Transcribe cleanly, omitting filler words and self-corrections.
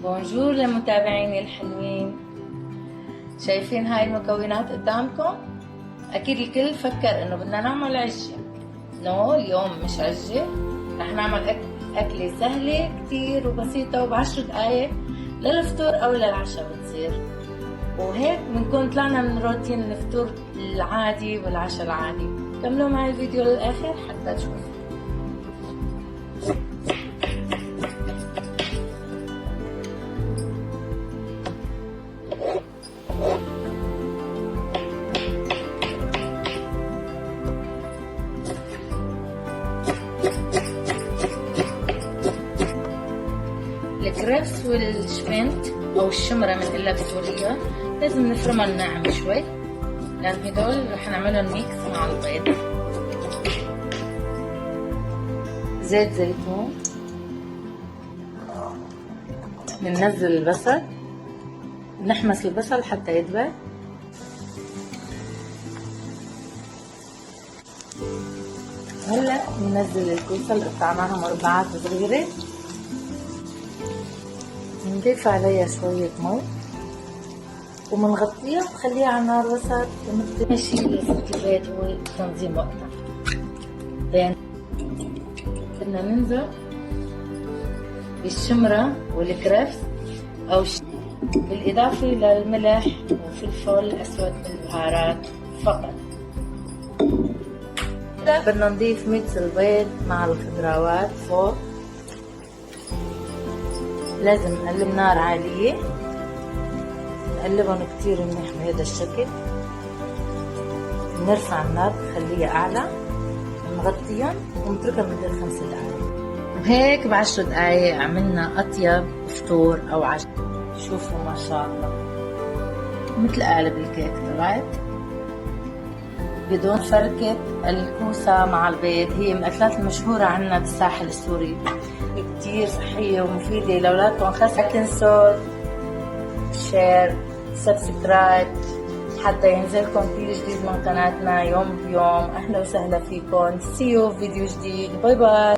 بونجور لمتابعيني الحلوين. شايفين هاي المكونات قدامكم؟ اكيد الكل فكر انه بدنا نعمل عجة. اليوم مش عجة، رح نعمل اكلة سهلة كتير وبسيطة وب10 دقايق للفطور او للعشاء بتصير. وهيك بنكون طلعنا من روتين الفطور العادي والعشاء العادي. كملوا معي الفيديو للاخر حتى تشوفوا. الكرفس والشبنت او الشمرة بنقلها بسوريا لازم نفرمها ناعمة شوي، لان هدول رح نعملهم ميكس مع البيض. زيت زيتون، بننزل البصل، بنحمص البصل حتى يدبل. هلا بننزل الكوسة اللي قطعناها مربعات صغيرة، بنضيف عليها شوية مي وبنغطيها وبخليها على نار وسط لمدة ماشي لست البيض وتنظيم وقتها. بدنا ننزل بالشمرة والكرفس بالإضافة للملح وفلفل أسود بالبهارات فقط. بدنا نضيف ميكس البيض مع الخضروات فوق. لازم نقلب نار عالية، نقلبهم كتير منيح بهذا الشكل. نرفع النار نخليها أعلى، نغطيهم ونتركها مدة 5 دقايق. وهيك ب10 دقايق عملنا أطيب فطور أو عشاء. شوفوا ما شاء الله مثل قالب الكيك طلعت بدون فركة الكوسة مع البيض. هي من الأكلات المشهورة عنا بالساحل السوري، كتير صحية ومفيدة لأولادكم. خاصة لا تنسوا شير سبسكرايب حتى ينزلكم كل جديد من قناتنا يوم بيوم. أهلا وسهلا فيكم. سيو فيديو جديد. باي باي.